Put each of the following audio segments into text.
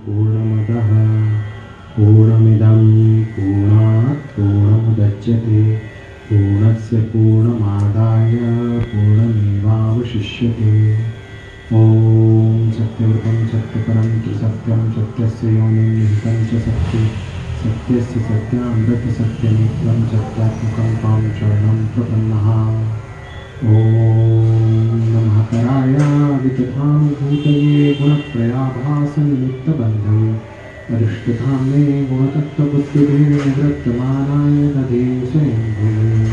पूर्णमदः पूर्णमिदं पूर्णात् पूर्णमुदच्यते पूर्णस्य पूर्णमादाय पूर्णमेवावशिष्यते। ॐ सत्यव्रतं सत्यपरं च सत्यं सत्यस्य योनिं निहितं च सत्ये सत्यस्य सत्यामृतसत्यनेत्रं सत्यात्मकं त्वां शरणं प्रपन्नः। ॐ नमः कराय वितथानुभूतये गुणप्रयाभासनिमित्तबन्धवे अरिष्टधाम्ने गुणतत्त्वबुद्धिभे निवृत्तमानाय दधे स्वयंभुवे।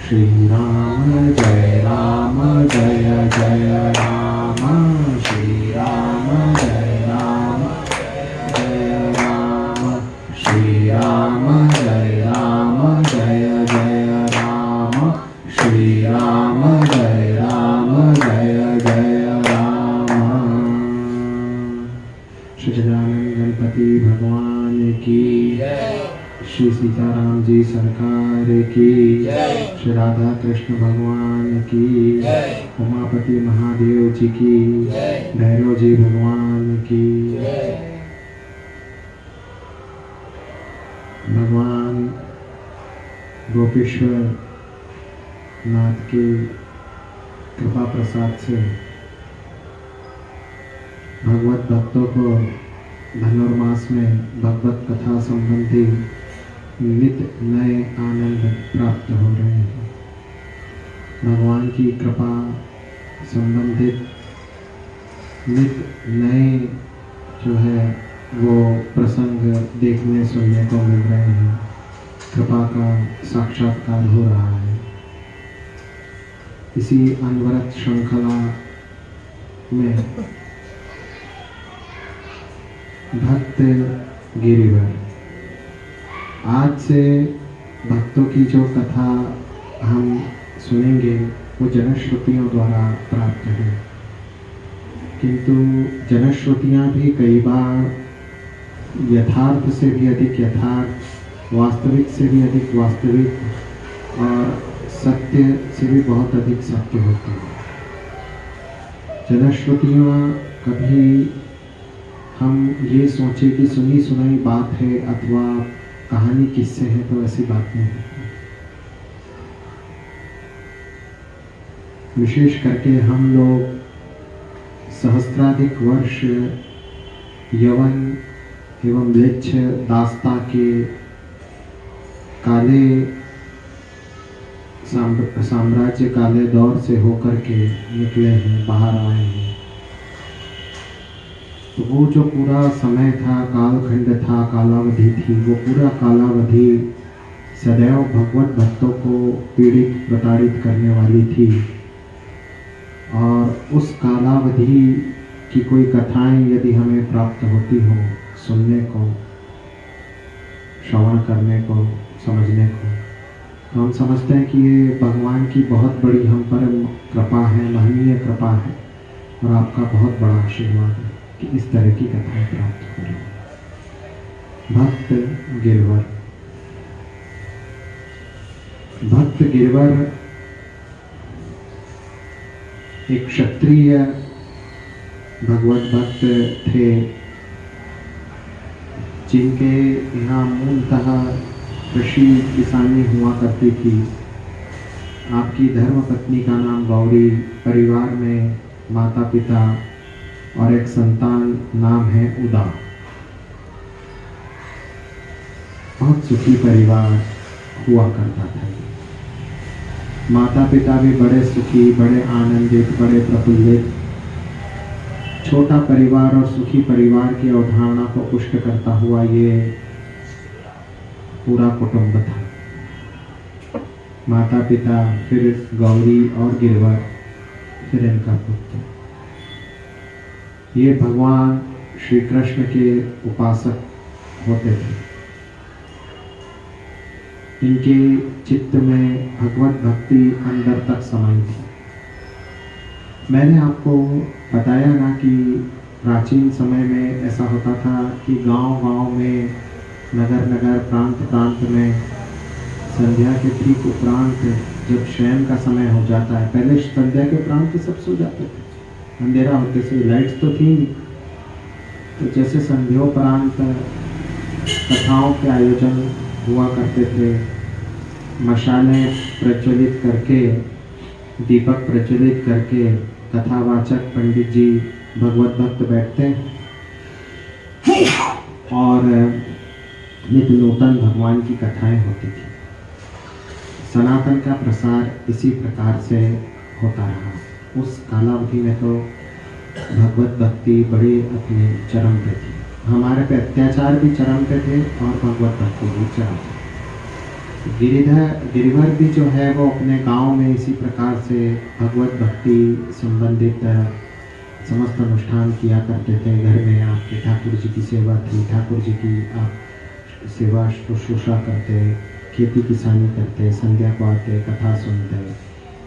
श्रीराम जय राम जय जय राम श्रीराम जय राम जय राम श्रीराम जय राम जय जय राम श्रीराम जय राम जय जय राम। श्री गजानन गणपति भगवान की श्री सीताराम जी सरकार की श्री राधा कृष्ण भगवान की उमापति महादेव जी की भैरव जी भगवान की। भगवान गोपेश्वर नाथ के कृपा प्रसाद से भगवत भक्तों को धनुर्मास में भगवत कथा संबंधी नित्य नए आनंद प्राप्त हो रहे हैं। भगवान की कृपा संबंधित नित्य नए जो है वो प्रसंग देखने सुनने को मिल रहे हैं। कृपा का साक्षात्कार हो रहा है। इसी अनवरत श्रृंखला में भक्त गिरिवर, आज से भक्तों की जो कथा हम सुनेंगे वो जनश्रुतियों द्वारा प्राप्त है, किंतु जनश्रुतियाँ भी कई बार यथार्थ से भी अधिक यथार्थ, वास्तविक से भी अधिक वास्तविक और सत्य से भी बहुत अधिक सत्य होती है। जनश्रुतियाँ कभी हम ये सोचे कि सुनी सुनाई बात है अथवा कहानी किससे है, तो ऐसी बात नहीं है। विशेष करके हम लोग सहस्राधिक वर्ष यवन एवं म्लेच्छ दास्ता के काले साम्राज्य काले दौर से होकर के निकले हैं, बाहर आए हैं। तो वो जो पूरा समय था, कालखंड था, कालावधि थी, वो पूरा कालावधि सदैव भगवत भक्तों को पीड़ित प्रताड़ित करने वाली थी। और उस कालावधि की कोई कथाएं यदि हमें प्राप्त होती हो सुनने को, श्रवण करने को, समझने को, तो हम समझते हैं कि ये भगवान की बहुत बड़ी हम पर कृपा है, महनीय कृपा है और आपका बहुत बड़ा आशीर्वाद है कि इस तरह की कथाएं प्राप्त हो रही हैं। भक्त गिरवर, भक्त गिरवर एक क्षत्रिय भगवत भक्त थे, जिनके यहाँ मूलतः कृषि किसानी हुआ करती थी। आपकी धर्मपत्नी का नाम गौरी, परिवार में माता पिता और एक संतान नाम है उदा। बहुत सुखी परिवार हुआ करता था। माता पिता भी बड़े सुखी, बड़े आनंदित, बड़े प्रफुल्लित। छोटा परिवार और सुखी परिवार की अवधारणा को पुष्ट करता हुआ ये पूरा कुटुंब था। माता पिता, फिर गौरी और गिरवर, फिर इनका पुत्र। ये भगवान श्री कृष्ण के उपासक होते थे। इनके चित्त में भगवत भक्ति अंदर तक समाई थी। मैंने आपको बताया ना कि प्राचीन समय में ऐसा होता था कि गांव-गांव में, नगर-नगर, प्रांत-प्रांत में संध्या के ठीक उपरांत जब शयन का समय हो जाता है, पहले संध्या के उपरांत सब सो जाते थे, अंधेरा होते से, लाइट्स तो थी नहीं, तो जैसे संध्योपरांत कथाओं के आयोजन हुआ करते थे, मशालें प्रज्वलित करके, दीपक प्रज्वलित करके कथावाचक पंडित जी भगवत भक्त बैठते और नित नूतन भगवान की कथाएं होती थी। सनातन का प्रसार इसी प्रकार से होता रहा। उस कालावधि में तो भगवत भक्ति बड़ी अपने चरम पे थी। हमारे पे अत्याचार भी चरम पे थे और भगवत भक्ति भी चरम पे। गिरिवर भी जो है वो अपने गांव में इसी प्रकार से भगवत भक्ति संबंधित समस्त अनुष्ठान किया करते थे। घर में आपके ठाकुर जी की सेवा थी, ठाकुर जी की आप सेवा शुश्रूषा करते, खेती किसानी करते, संध्या को आते, कथा सुनते,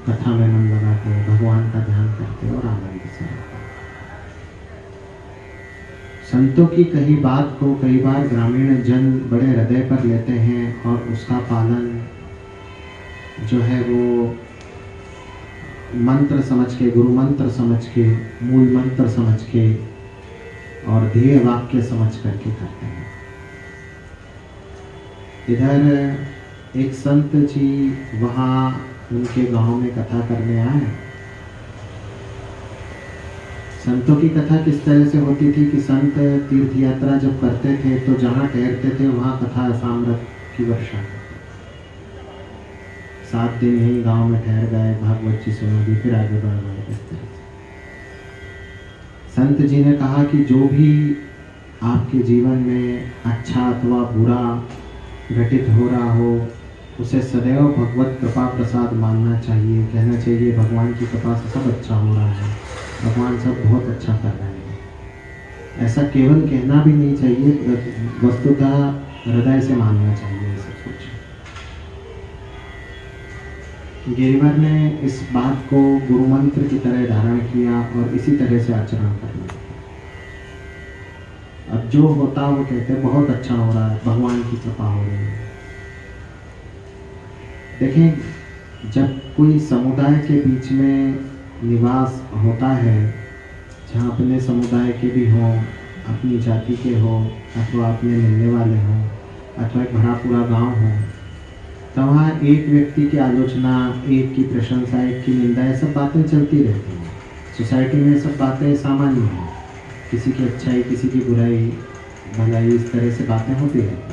कथा में मन लगाते, भगवान का ध्यान करते और आनंद से रहते। संतों की कही बात को कई बार ग्रामीण जन बड़े हृदय पर लेते हैं और उसका पालन जो है वो मंत्र समझ के, गुरु मंत्र समझ के, मूल मंत्र समझ के और ध्येय वाक्य समझ करके करते हैं। इधर एक संत जी वहाँ उनके गांव में कथा करने आए। संतों की कथा किस तरह से होती थी कि संत तीर्थ यात्रा जब करते थे तो जहाँ ठहरते थे वहाँ कथा सामृत की वर्षा। 7 दिन ही गांव में ठहर गए, भागवत जी सुना दी, फिर आगे बढ़ गए। इस तरह से संत जी ने कहा कि जो भी आपके जीवन में अच्छा अथवा बुरा घटित हो रहा हो, उसे सदैव भगवत कृपा प्रसाद मानना चाहिए। कहना चाहिए भगवान की कृपा से सब अच्छा हो रहा है, भगवान सब बहुत अच्छा कर रहे हैं। ऐसा केवल कहना भी नहीं चाहिए, वस्तुतः हृदय से मानना चाहिए सब कुछ। गिरिवर ने इस बात को गुरु मंत्र की तरह धारण किया और इसी तरह से आचरण करना। अब जो होता वो कहते बहुत अच्छा हो रहा है, भगवान की कृपा हो रही है। देखें, जब कोई समुदाय के बीच में निवास होता है, जहाँ अपने समुदाय के भी हों, अपनी जाति के हों, अथवा अपने मिलने वाले हों, अथवा एक भरा पूरा गांव हो, तो वहाँ एक व्यक्ति की आलोचना, एक की प्रशंसा, एक की निंदा, ये सब बातें चलती रहती हैं। सोसाइटी में सब बातें सामान्य हैं, किसी की अच्छाई, किसी की बुराई, भलाई, इस तरह से बातें होती रहती हैं।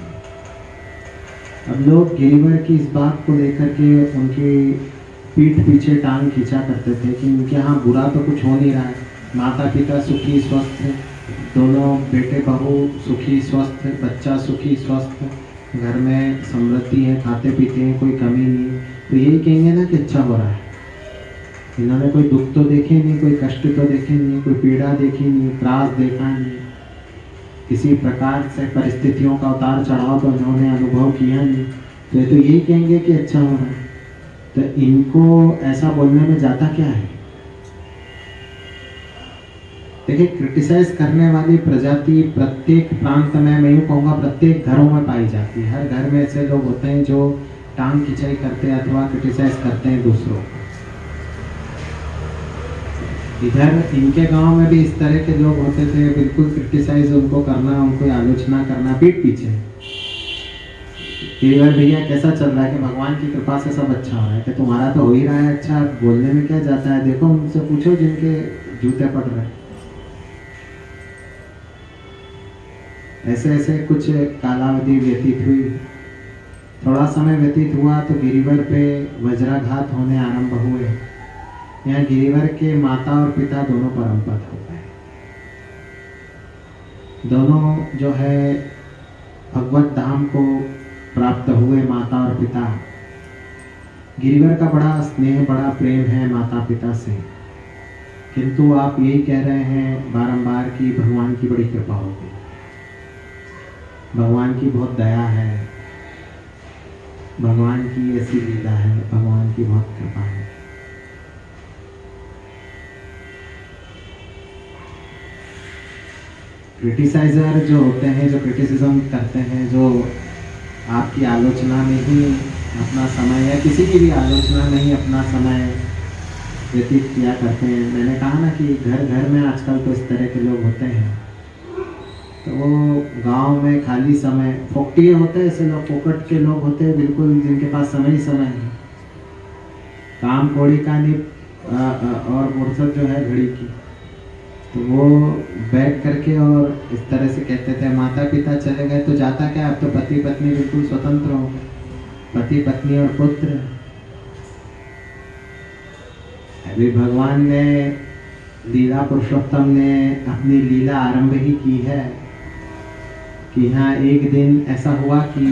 अब लोग गिरिवर की इस बात को लेकर के उनकी पीठ पीछे टांग खींचा करते थे कि इनके यहाँ बुरा तो कुछ हो नहीं रहा है, माता पिता सुखी स्वस्थ, दोनों बेटे बहू सुखी स्वस्थ, बच्चा सुखी स्वस्थ, घर में समृद्धि है, खाते पीते हैं, कोई कमी नहीं। तो यही कहेंगे ना कि अच्छा हो रहा है। इन्होंने कोई दुख तो देखे नहीं, कोई कष्ट तो देखे नहीं, कोई पीड़ा देखी नहीं, त्रास देखा नहीं, किसी प्रकार से परिस्थितियों का उतार चढ़ाव तो इन्होंने अनुभव किया नहीं। तो ये तो यही कहेंगे कि अच्छा हो रहा है। तो इनको ऐसा बोलने में जाता क्या है? देखिए, क्रिटिसाइज करने वाली प्रजाति प्रत्येक प्रांत में, मैं यूँ कहूँगा प्रत्येक घरों में पाई जाती है। हर घर में ऐसे लोग होते हैं जो टांग खिंचाई करते हैं अथवा क्रिटिसाइज करते हैं दूसरों को। इधर इनके गांव में भी इस तरह के लोग होते थे, बिल्कुल क्रिटिसाइज उनको करना, उनको आलोचना करना पीठ पीछे। गिरिवर भैया कैसा चल रहा है कि भगवान की कृपा से सब अच्छा हो रहा है, कि तुम्हारा तो हो ही रहा है अच्छा, बोलने में क्या जाता है, देखो उनसे पूछो जिनके जूते पड़ रहे हैं। ऐसे ऐसे कुछ कालावधि व्यतीत हुई। थोड़ा समय व्यतीत हुआ तो गिरिवर पे वज्राघात होने आरंभ हुए। यहाँ गिरिवर के माता और पिता दोनों परमपद हो गए। दोनों जो है भगवत धाम को प्राप्त हुए, माता और पिता। गिरिवर का बड़ा स्नेह, बड़ा प्रेम है माता पिता से, किंतु आप यही कह रहे हैं बारंबार कि भगवान की बड़ी कृपा हो गई, भगवान की बहुत दया है, भगवान की ऐसी लीला है, भगवान की बहुत कृपा है। क्रिटिसाइजर जो होते हैं, जो क्रिटिसिज्म करते हैं, जो आपकी आलोचना में ही अपना समय या किसी की भी आलोचना में ही अपना समय व्यतीत किया करते हैं। मैंने कहा ना कि घर घर में आजकल तो इस तरह के लोग होते हैं। तो वो गांव में खाली समय फोकटिए होते हैं, ऐसे लोग फोकट के लोग होते हैं बिल्कुल, जिनके पास समय ही समय है, काम कोड़ी का नहीं और फुर्सत जो है घड़ी की। तो वो बैठ करके और इस तरह से कहते थे, माता पिता चले गए तो जाता क्या, अब तो पति पत्नी बिल्कुल स्वतंत्र हो, पति पत्नी और पुत्र। अभी भगवान ने, लीला पुरुषोत्तम ने अपनी लीला आरंभ ही की है कि यहाँ एक दिन ऐसा हुआ कि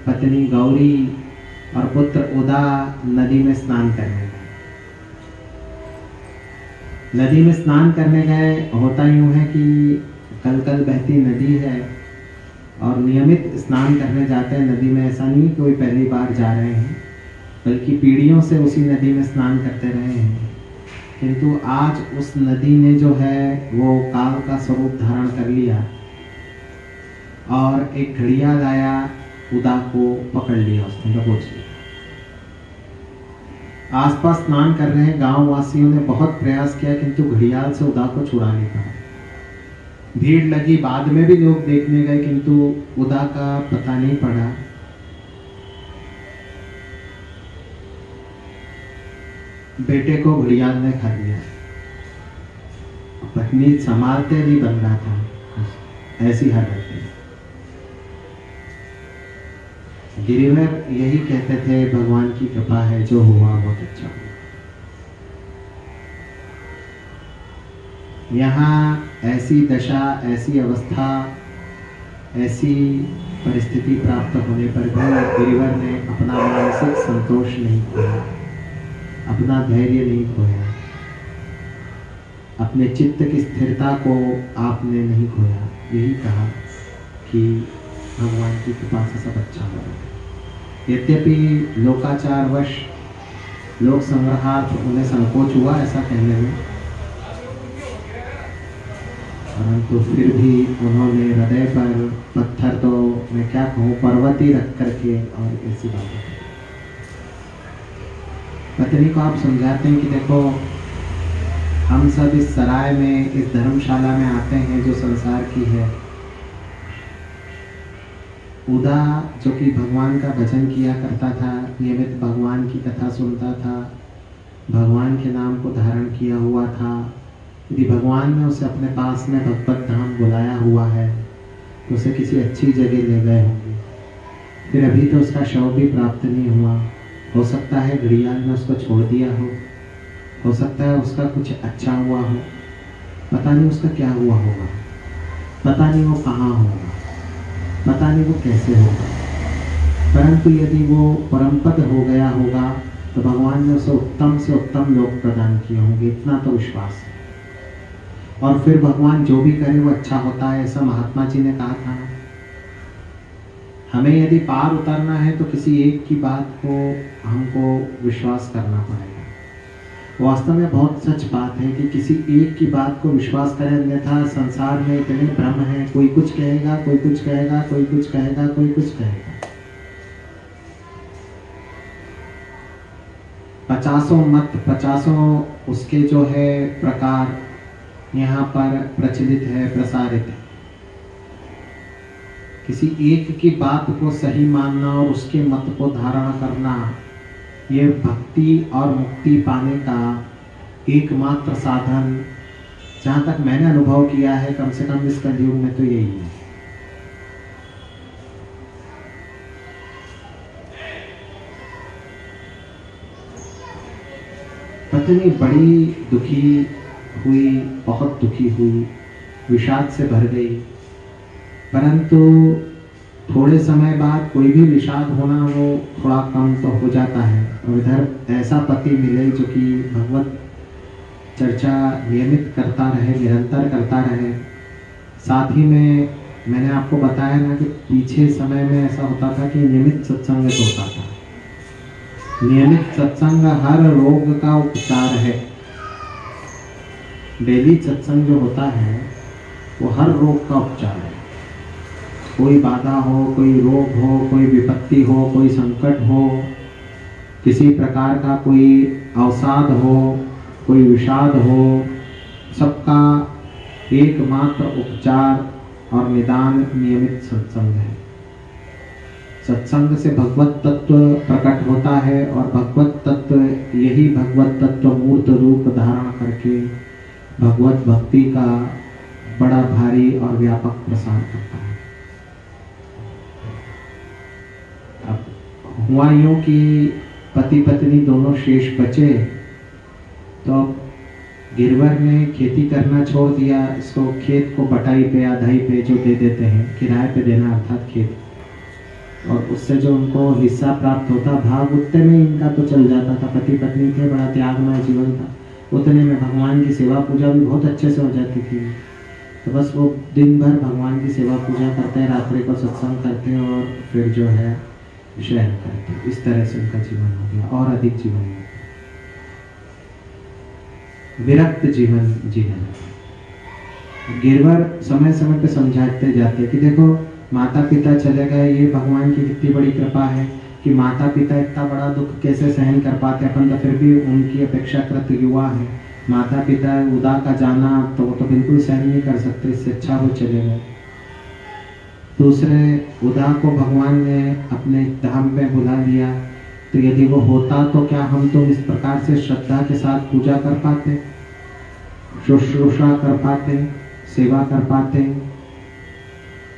पत्नी गौरी और पुत्र उदा नदी में स्नान करने गए। नदी में स्नान करने गए, होता यूँ है कि कल कल बहती नदी है और नियमित स्नान करने जाते हैं नदी में। ऐसा नहीं कि कोई पहली बार जा रहे हैं, बल्कि पीढ़ियों से उसी नदी में स्नान करते रहे हैं। किंतु आज उस नदी ने जो है वो काल का स्वरूप धारण कर लिया और एक घड़ियाल आया, उदा को पकड़ लिया, उसने दबोच लिया। आसपास स्नान कर रहे हैं गांव वासियों ने बहुत प्रयास किया, किंतु घड़ियाल से उदा को छुड़ा नहीं पाया। भीड़ लगी, बाद में भी लोग देखने गए, किंतु उदा का पता नहीं पड़ा। बेटे को घड़ियाल ने खा लिया, पत्नी संभालते नहीं बन रहा था, ऐसी हालत है। गिरिवर यही कहते थे, भगवान की कृपा है, जो हुआ बहुत अच्छा हुआ। यहाँ ऐसी दशा, ऐसी अवस्था, ऐसी परिस्थिति प्राप्त होने पर भी गिरिवर ने अपना मानसिक संतोष नहीं खोया, अपना धैर्य नहीं खोया, अपने चित्त की स्थिरता को आपने नहीं खोया। यही कहा कि भगवान की कृपा से सब अच्छा हो रहा है। यद्यपि लोकाचारवश, लोक संग्रहार्थ उन्हें संकोच हुआ ऐसा कहने में, परंतु फिर भी उन्होंने हृदय पर पत्थर, तो मैं क्या कहूँ, पर्वत ही रख करके और ऐसी बात। पत्नी को आप समझाते हैं कि देखो, हम सब इस सराय में, इस धर्मशाला में आते हैं जो संसार की है। उदा जो कि भगवान का भजन किया करता था, नियमित भगवान की कथा सुनता था, भगवान के नाम को धारण किया हुआ था, यदि भगवान ने उसे अपने पास में भगवत धाम बुलाया हुआ है तो उसे किसी अच्छी जगह ले गए होंगे। फिर अभी तो उसका शव भी प्राप्त नहीं हुआ, हो सकता है घड़ियाल ने उसको छोड़ दिया हो सकता है उसका कुछ अच्छा हुआ हो, पता नहीं उसका क्या हुआ होगा, पता नहीं वो कहाँ होगा, पता नहीं वो कैसे होगा। परंतु यदि वो परमपद हो गया होगा तो भगवान ने उसे उत्तम से उत्तम लोक प्रदान किए होंगे, इतना तो विश्वास है। और फिर भगवान जो भी करे वो अच्छा होता है, ऐसा महात्मा जी ने कहा था। हमें यदि पार उतरना है तो किसी एक की बात को हमको विश्वास करना पड़ेगा। वास्तव में बहुत सच बात है कि किसी एक की बात को विश्वास करें, अन्यथा संसार में इतने भ्रम है, कोई कुछ कहेगा, कोई कुछ कहेगा, कोई कुछ कहेगा, कोई कुछ कहेगा। 50 मत, 50 उसके जो है प्रकार यहाँ पर प्रचलित है, प्रसारित है। किसी एक की बात को सही मानना और उसके मत को धारण करना, ये भक्ति और मुक्ति पाने का एकमात्र साधन, जहाँ तक मैंने अनुभव किया है, कम से कम इस कलयुग में तो यही है। पत्नी बड़ी दुखी हुई, बहुत दुखी हुई, विषाद से भर गई। परंतु थोड़े समय बाद कोई भी विषाद होना वो थोड़ा कम तो हो जाता है। और इधर ऐसा पति मिले जो कि भगवत चर्चा नियमित करता रहे, निरंतर करता रहे। साथ ही में मैंने आपको बताया ना कि पीछे समय में ऐसा होता था कि नियमित सत्संग होता था। नियमित सत्संग हर रोग का उपचार है। डेली सत्संग जो होता है वो हर रोग का उपचार है। कोई बाधा हो, कोई रोग हो, कोई विपत्ति हो, कोई संकट हो, किसी प्रकार का कोई अवसाद हो, कोई विषाद हो, सबका एकमात्र उपचार और निदान नियमित सत्संग है। सत्संग से भगवत तत्व प्रकट होता है और भगवत तत्व, यही भगवत तत्व मूर्त रूप धारण करके भगवत भक्ति का बड़ा भारी और व्यापक प्रसार करता है। अब हुआ यूं कि पति पत्नी दोनों शेष बचे, तो गिरवर ने खेती करना छोड़ दिया। इसको खेत को बटाई पे आधाई पे जो दे देते हैं, किराए पे देना अर्थात खेत, और उससे जो उनको हिस्सा प्राप्त होता भाग, उतने में इनका तो चल जाता था। पति पत्नी थे, बड़ा त्यागमय जीवन था, उतने में भगवान की सेवा पूजा भी बहुत अच्छे से हो जाती थी। तो बस वो दिन भर भगवान की सेवा पूजा करते हैं, रात्रि को सत्संग करते हैं और फिर जो है शहर करते हैं। इस तरह से उनका जीवन हो गया और अधिक जीवन हो गया, विरक्त जीवन जीने लगे। गिरवर समय समय पे समझाते जाते कि देखो माता पिता चले गए, ये भगवान की कितनी बड़ी कृपा है कि माता पिता इतना बड़ा दुख कैसे सहन कर पाते। अपन तो फिर भी उनकी अपेक्षाकृत युवा है, माता पिता उदा का जाना तो वो तो बिल्कुल सहन नहीं कर सकते, इससे अच्छा वो चले गए। दूसरे उदा को भगवान ने अपने धाम में बुला लिया, तो यदि वो होता तो क्या हम तो इस प्रकार से श्रद्धा के साथ पूजा कर पाते, शुश्रूषा कर पाते, सेवा कर पाते?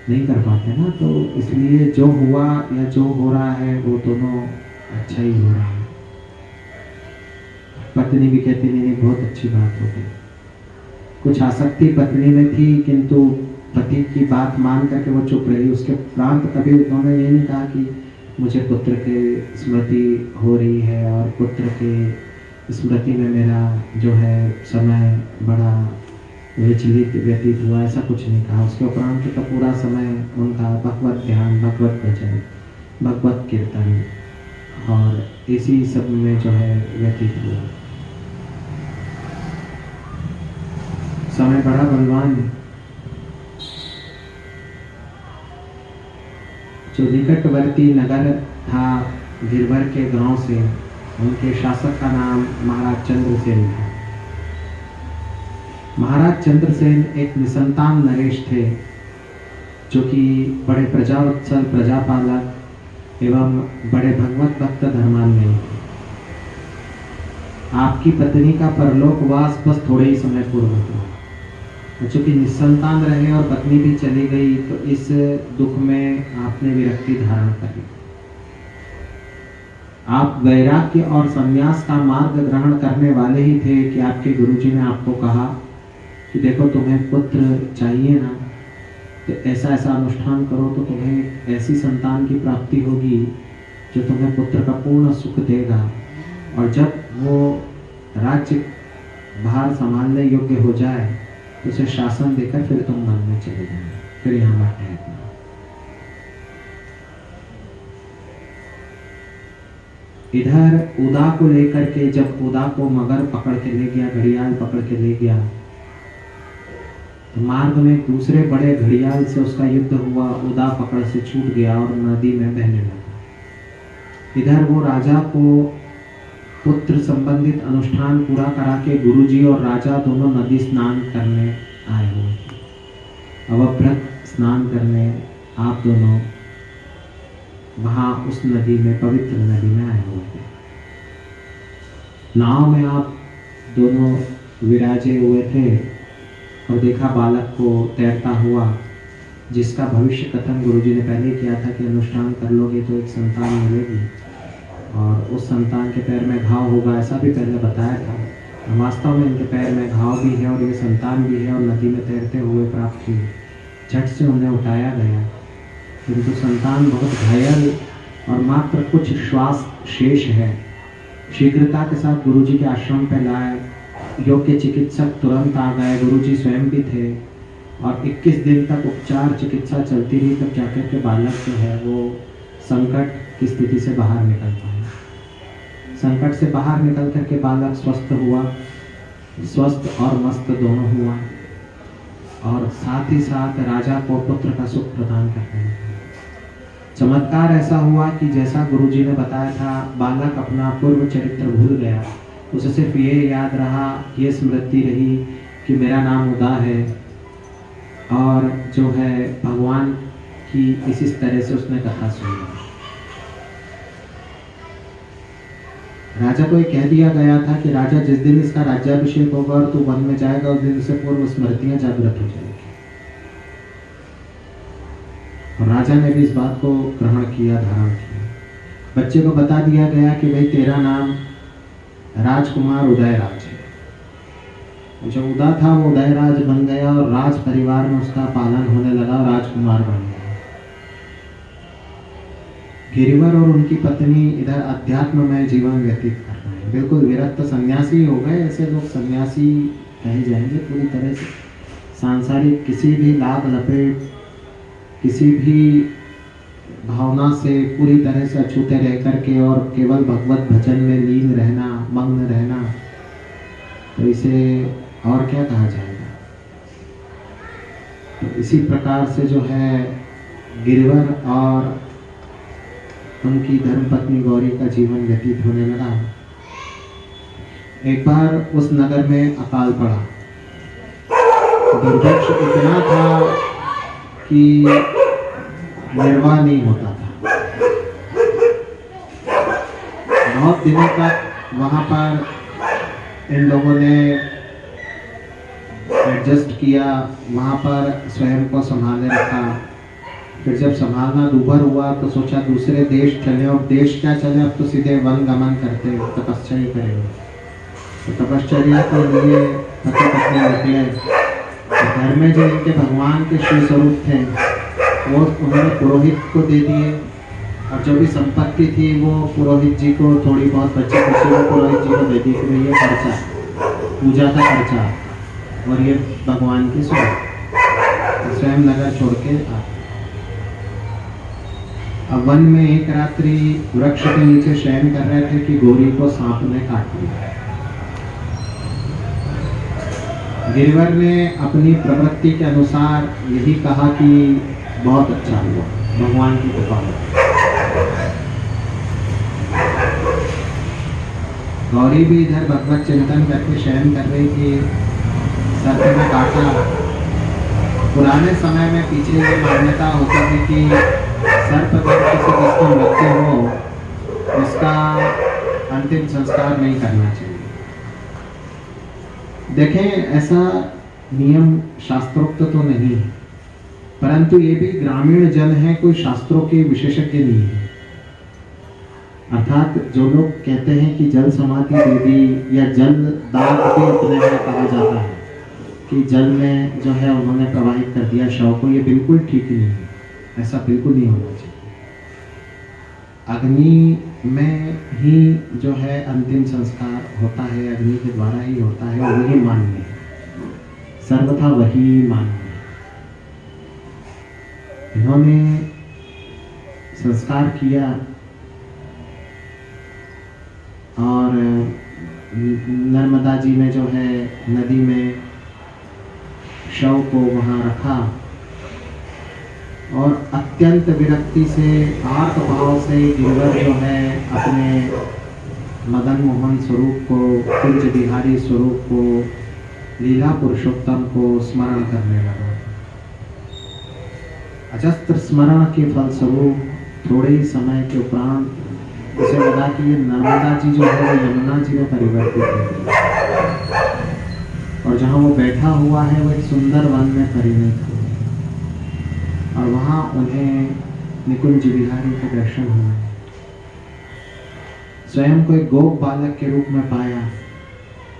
नहीं कर पाते ना। तो इसलिए जो हुआ या जो हो रहा है वो दोनों अच्छा ही हो रहा है। पत्नी भी कहती नहीं, बहुत अच्छी बात हो गई। कुछ आसक्ति पत्नी में थी, किंतु पति की बात मान करके वो चुप रही। उसके उपरांत कभी उन्होंने ये नहीं कहा कि मुझे पुत्र के स्मृति हो रही है और पुत्र के स्मृति में मेरा जो है समय बड़ा विचलित व्यतीत हुआ, ऐसा कुछ नहीं कहा। उसके उपरांत तो पूरा समय उनका भगवत ध्यान, भगवत भजन, भगवत कीर्तन और इसी सब में जो है व्यतीत हुआ। समय बड़ा बलवान है। जो निकटवर्ती नगर था गिरवर के गांव से, उनके शासक का नाम महाराज चंद्रसेन था। महाराज चंद्रसेन एक निसंतान नरेश थे, जो कि बड़े प्रजावत्सल, प्रजापालक एवं बड़े भगवत भक्त धर्मान्वयी थे। आपकी पत्नी का परलोकवास बस थोड़े ही समय पूर्व हुआ। चूंकि निसंतान रहे और पत्नी भी चली गई, तो इस दुख में आपने विरक्ति धारण करी। आप वैराग्य और संन्यास का मार्ग ग्रहण करने वाले ही थे कि आपके गुरुजी ने आपको कहा कि देखो तुम्हें पुत्र चाहिए ना, तो ऐसा ऐसा अनुष्ठान करो तो तुम्हें ऐसी संतान की प्राप्ति होगी जो तुम्हें पुत्र का पूर्ण सुख देगा, और जब वो राज्य भार संभालने योग्य हो जाए तो उसे शासन देकर फिर तुम मन में चले जाना, फिर यहाँ मत ठहरना। इधर उदा को लेकर के, जब उदा को मगर पकड़ के ले गया, घड़ियाल पकड़ के ले गया, तो मार्ग में दूसरे बड़े घड़ियाल से उसका युद्ध हुआ। उदा पकड़ से छूट गया और नदी में बहने लगा। इधर वो राजा को पुत्र संबंधित अनुष्ठान पूरा करा के गुरुजी और राजा दोनों नदी स्नान करने आए हुए थे। अवभ्रत स्नान करने आप दोनों वहां उस नदी में, पवित्र नदी में आए हुए थे। नाव में आप दोनों विराजे हुए थे और देखा बालक को तैरता हुआ, जिसका भविष्य कथन गुरुजी ने पहले किया था कि अनुष्ठान कर लोगे तो एक संतान मिलेगी और उस संतान के पैर में घाव होगा, ऐसा भी पहले बताया था। वास्तव में इनके पैर में घाव भी है और ये संतान भी है और नदी में तैरते हुए प्राप्त हुई। झट से उन्हें उठाया गया, किंतु संतान बहुत घायल और मात्र कुछ श्वास शेष है। शीघ्रता के साथ गुरुजी के आश्रम पर लाए। योग्य चिकित्सक तुरंत आ गए, गुरुजी स्वयं भी थे और 21 दिन तक उपचार चिकित्सा चलती रही, तब जाकर के बालक जो है वो संकट की स्थिति से बाहर निकल पाया। संकट से बाहर निकल करके बालक स्वस्थ हुआ, स्वस्थ और मस्त दोनों हुआ और साथ ही साथ राजा को पुत्र का सुख प्रदान करने लगा। चमत्कार ऐसा हुआ कि जैसा गुरुजी ने बताया था, बालक अपना पूर्व चरित्र भूल गया। उसे सिर्फ ये याद रहा, ये स्मृति रही कि मेरा नाम उदा है और जो है भगवान की इसी तरह से उसने कथा सुनी। राजा को ये कह दिया गया था कि राजा जिस दिन इसका राज्याभिषेक होगा और तू वन में जाएगा उस दिन से पूर्व स्मृतियां जागृत हो जाएगी। और राजा ने भी इस बात को ग्रहण किया, धारण किया। बच्चे को बता दिया गया कि भाई तेरा नाम राजकुमार उदयराज है। जो उदय था वो उदयराज बन गया और राज परिवार में उसका पालन होने लगा, राजकुमार बन गया। गिरिवर और उनकी पत्नी इधर अध्यात्ममय जीवन व्यतीत कर रहे हैं, बिल्कुल विरक्त सन्यासी हो गए। ऐसे लोग सन्यासी कहे जाएंगे, पूरी तरह से सांसारिक किसी भी लाभ लपेट, किसी भी भावना से पूरी तरह से अछूते रह करके और केवल भगवत भजन में लीन रहना, मग्न रहना, तो इसे और क्या कहा जाएगा। तो इसी प्रकार से जो है गिरिवर और उनकी धर्मपत्नी गौरी का जीवन व्यतीत होने लगा। एक बार उस नगर में अकाल पड़ा। दुर्भिक्ष इतना था कि निर्वाह नहीं होता था। बहुत दिनों तक वहां पर इन लोगों ने एडजस्ट किया, वहां पर स्वयं को संभालने रखा। फिर जब संभालना दूभर हुआ तो सोचा दूसरे देश चले, और देश क्या चले, अब तो सीधे वन गमन करते, तपस्या करेंगे। तो तपश्चर्या के लिए पति पत्नी निकले। घर में जो इनके भगवान के शिव स्वरूप थे वो उन्होंने पुरोहित को दे दिए, और जो भी संपत्ति थी वो पुरोहित जी को थोड़ी बहुत बच्चे खुशी वो पुरोहित जी को दे दी कि ये खर्चा, पूजा का खर्चा, और ये भगवान की स्वयं नगर छोड़ के आ। अब वन में एक रात्रि वृक्ष के नीचे शयन कर रहे थे कि गौरी को सांप ने काट लिया। गिरिवर ने अपनी प्रवृत्ति के अनुसार यही कहा कि बहुत अच्छा हुआ, भगवान की कृपा। गौरी भी इधर भगवत चिंतन करके शयन कर रही थी, सर्प में काटा। पुराने समय में पीछे ये मान्यता होती थी कि सर्प अगर किसी जिसको मृत्यु हो उसका अंतिम संस्कार नहीं करना चाहिए। देखें, ऐसा नियम शास्त्रोक्त तो नहीं है, परंतु ये भी ग्रामीण जन है, कोई शास्त्रों के विशेषज्ञ नहीं है। अर्थात जो लोग कहते हैं कि जल समाधि दे दी या जल दाग भी अपने में कहा जाता है कि जल में जो है उन्होंने प्रवाहित कर दिया शव को, ये बिल्कुल ठीक नहीं है। ऐसा बिल्कुल नहीं होना चाहिए। अग्नि में ही जो है अंतिम संस्कार होता है, अग्नि के द्वारा ही होता है, और वही मान्य है, सर्वथा वही मान्य है। इन्होंने संस्कार किया और नर्मदा जी में जो है नदी में शव को वहाँ रखा, और अत्यंत विरक्ति से, आर्त भाव से गिरिवर जो है अपने मदन मोहन स्वरूप को, कुंज बिहारी स्वरूप को, लीला पुरुषोत्तम को स्मरण करने लगा। अजस्त्र स्मरण के फलस्वरूप थोड़े ही समय के उपरांत उसे लगा कि ये नर्मदा जी जो है वो यमुना जी में परिवर्तित हो गई, और जहाँ वो बैठा हुआ है वो एक सुंदर वन में परिणत हुआ, और वहाँ उन्हें निकुंज बिहारी के दर्शन हुए। स्वयं को एक गोप बालक के रूप में पाया।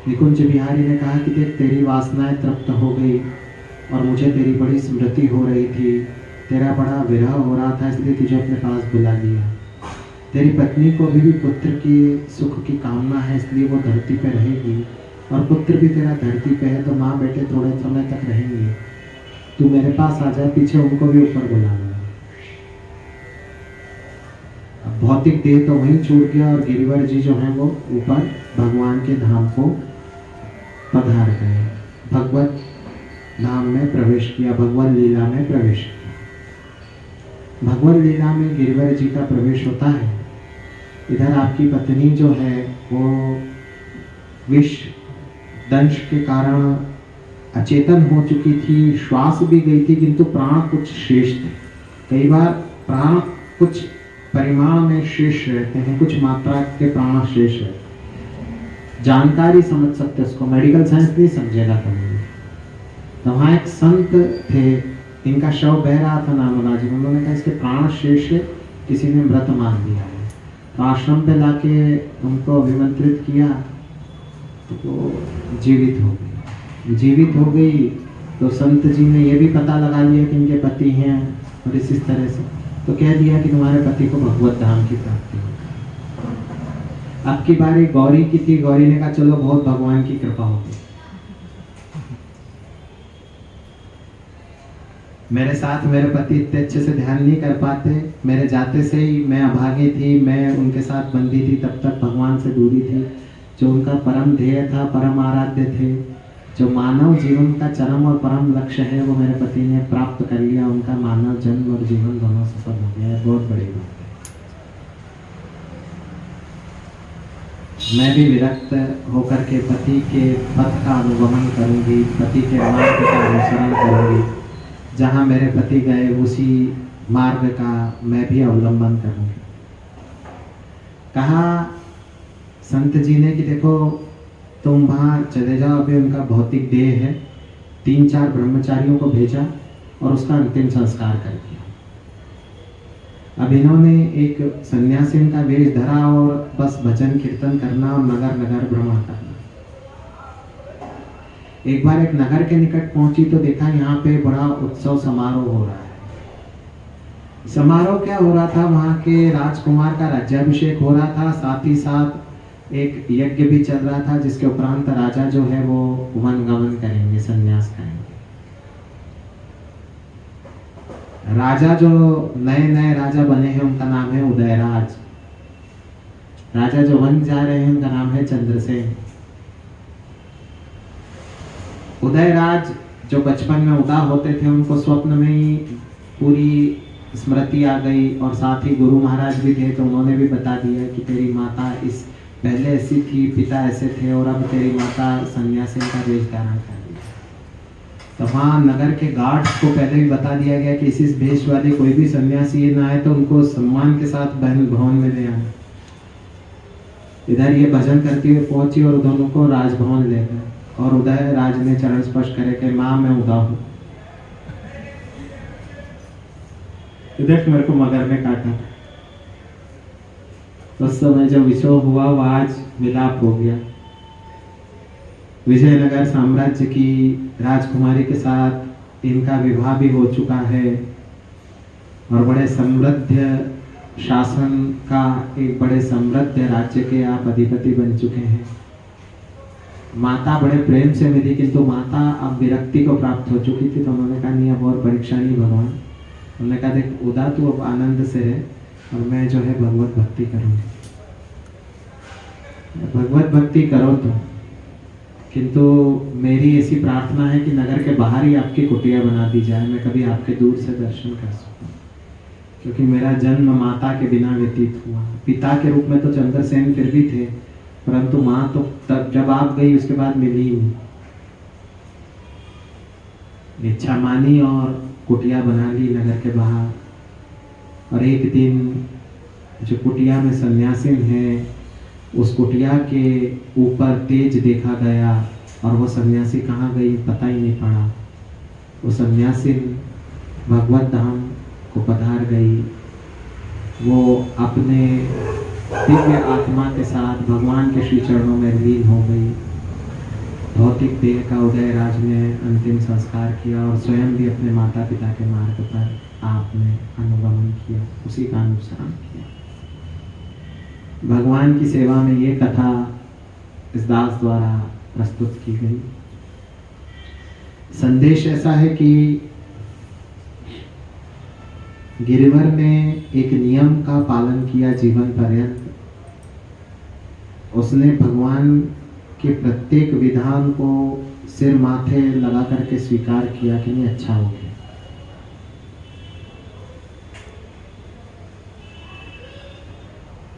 निकुंज बिहारी ने कहा कि देख, तेरी वासनाएं तृप्त हो गई और मुझे तेरी बड़ी स्मृति हो रही थी, तेरा बड़ा विरह हो रहा था, इसलिए तुझे अपने पास बुला लिया। तेरी पत्नी को भी पुत्र की सुख की कामना है, इसलिए वो धरती पे रहेगी, और पुत्र भी तेरा धरती पे है, तो माँ बेटे थोड़े समय तक रहेंगे। तू मेरे पास आ जा, पीछे उनको भी ऊपर बुला लिया। अब भौतिक देह तो वहीं छूट गया, और गिरिवर जी जो है वो ऊपर भगवान के धाम को पधार गए, भगवत धाम में प्रवेश किया, भगवत लीला में प्रवेश किया। भगवत लीला में गिरिवर जी का प्रवेश होता है। इधर आपकी पत्नी जो है वो विष दंश के कारण अचेतन हो चुकी थी, श्वास भी गई थी, किंतु प्राण कुछ शेष थे। कई बार प्राण कुछ परिमाण में शेष रहते हैं, कुछ मात्रा के प्राण शेष रहते हैं। जानकारी समझ सकते उसको, मेडिकल साइंस नहीं समझेगा कभी। तो वहाँ एक संत थे, इनका शव बह रहा था नर्मदा जी, उन्होंने कहा इसके प्राण शेष है, किसी ने व्रत मान लिया है। तो आश्रम पे लाके उनको अभिमंत्रित किया, तो जीवित हो गई। जीवित हो गई तो संत जी ने ये भी पता लगा लिया कि इनके पति हैं, और इस तरह से तो कह दिया कि तुम्हारे पति को भगवत धाम की प्राप्ति हो। अब की बारी गौरी की थी, गौरी ने कहा चलो बहुत भगवान की कृपा होगी, मेरे साथ मेरे पति इतने अच्छे से ध्यान नहीं कर पाते, मेरे जाते से ही मैं अभागी थी, मैं उनके साथ बंधी थी, तब तक भगवान से दूरी थी। जो उनका परम ध्येय था, परम आराध्य थे, जो मानव जीवन का चरम और परम लक्ष्य है, वो मेरे पति ने प्राप्त कर लिया। उनका मानव जन्म और जीवन दोनों सफल हो गया है। बहुत बड़ी बात है। मैं भी विरक्त होकर के पति के पथ का अनुगमन करूंगी, पति के मार्ग का अनुसरण करूंगी, जहाँ मेरे पति गए उसी मार्ग का मैं भी अवलंबन करूंगी। कहा संत जी ने कि देखो तुम वहाँ चले जाओ, अभी उनका भौतिक देह है। 3-4 ब्रह्मचारियों को भेजा और उसका अंतिम संस्कार कर दिया। अब इन्होंने एक सन्यासी का वेश धरा और बस भजन कीर्तन करना और नगर नगर भ्रमण करना। एक बार एक नगर के निकट पहुंची तो देखा यहाँ पे बड़ा उत्सव समारोह हो रहा है। समारोह क्या हो रहा था, वहाँ के राजकुमार का राज्याभिषेक हो रहा था, साथ ही साथ एक यज्ञ भी चल रहा था, जिसके उपरांत राजा जो है वो वन गमन करेंगे, संन्यास करेंगे। राजा जो नए नए राजा बने हैं उनका नाम है उदयराज। राजा जो वन जा रहे हैं उनका नाम है चंद्रसेन। उदयराज जो बचपन में उदार होते थे, उनको स्वप्न में ही पूरी स्मृति आ गई, और साथ ही गुरु महाराज भी थे, तो उन्होंने भी बता दिया कि तेरी माता इस पहले ऐसी थी, पिता ऐसे थे, और अब तेरी माता सन्यासी का वेश धारण कर लिया। तो वहाँ नगर के गार्ड्स को पहले भी बता दिया गया कि इस भेष वाले कोई भी सन्यासी ना आए तो उनको सम्मान के साथ बहन भवन में ले आए। इधर ये भजन करती हुई पहुंची और दोनों को राजभवन ले गए, और उदय राज ने चरण स्पर्श करे कि माँ मैं उदा हूँ। देख मेरे को मगर ने काटा। उस समय जो विषय हुआ वो आज मिलाप हो गया। विजयनगर साम्राज्य की राजकुमारी के साथ इनका विवाह भी हो चुका है, और बड़े समृद्ध शासन का एक बड़े समृद्ध राज्य के आप अधिपति बन चुके हैं। माता बड़े प्रेम से मिली, किंतु माता अब विरक्ति को प्राप्त हो चुकी थी। तो उन्होंने कहा नहीं अब और परीक्षा नहीं भगवान। उन्होंने कहा देख उदा तू अब आनंद से है, और मैं जो है भगवत भक्ति करूँगी। भगवत भक्ति करो तो, किंतु मेरी ऐसी प्रार्थना है कि नगर के बाहर ही आपकी कुटिया बना दी जाए, मैं कभी आपके दूर से दर्शन कर सकूं, क्योंकि मेरा जन्म माता के बिना व्यतीत हुआ। पिता के रूप में तो चंद्रसेन फिर भी थे, परंतु माँ तो तब जब आप गई उसके बाद मिली ही नहीं। इच्छा मानी और कुटिया बना ली नगर के बाहर। और एक दिन जो कुटिया में सन्यासी है, उस कुटिया के ऊपर तेज देखा गया, और वो सन्यासी कहाँ गई पता ही नहीं पड़ा। वो सन्यासी भगवत धाम को पधार गई। वो अपने दिव्य आत्मा के साथ भगवान के श्री चरणों में लीन हो गई। भौतिक देह का उदयराज ने अंतिम संस्कार किया, और स्वयं भी अपने माता पिता के मार्ग पर आपने अनुगमन किया, उसी का अनुसरण किया। भगवान की सेवा में ये कथा इस दास द्वारा प्रस्तुत की गई। संदेश ऐसा है कि गिरिवर ने एक नियम का पालन किया जीवन पर्यंत। उसने भगवान के प्रत्येक विधान को सिर माथे लगा करके स्वीकार किया कि नहीं अच्छा हो गया।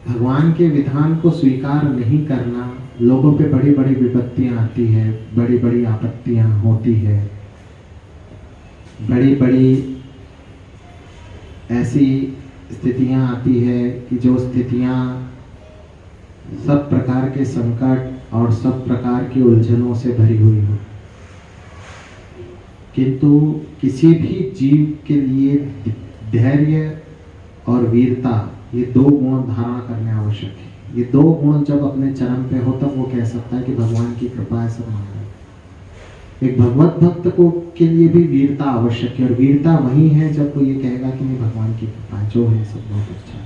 भगवान के विधान को स्वीकार नहीं करना लोगों पे बड़ी बड़ी विपत्तियां आती है, बड़ी बड़ी आपत्तियां होती है, बड़ी बड़ी ऐसी स्थितियां आती है कि जो स्थितियां सब प्रकार के संकट और सब प्रकार की उलझनों से भरी हुई हो, किंतु किसी भी जीव के लिए धैर्य और वीरता, ये दो गुण धारण करने आवश्यक है। ये दो गुण जब अपने चरम पे हो तब वो कह सकता है कि भगवान की कृपा है, सब मान रहे। एक भगवत भक्त को के लिए भी वीरता आवश्यक है, और वीरता वही है जब वो ये कहेगा कि नहीं, भगवान की कृपा है, जो है सब बहुत अच्छा है।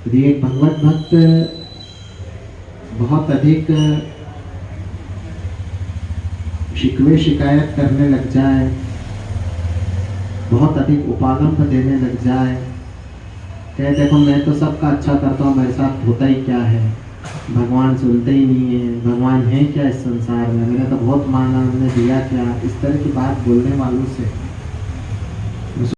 यदि एक भगवत भक्त बहुत अधिक शिकवे शिकायत करने लग जाए, बहुत अधिक उपालंब देने लग जाए, कहे देखो मैं तो सबका अच्छा करता हूँ, मेरे साथ होता ही क्या है, भगवान सुनते ही नहीं है, भगवान है क्या इस संसार में, मैंने तो बहुत मांगा, मैंने दिया क्या, इस तरह की बात बोलने वालों से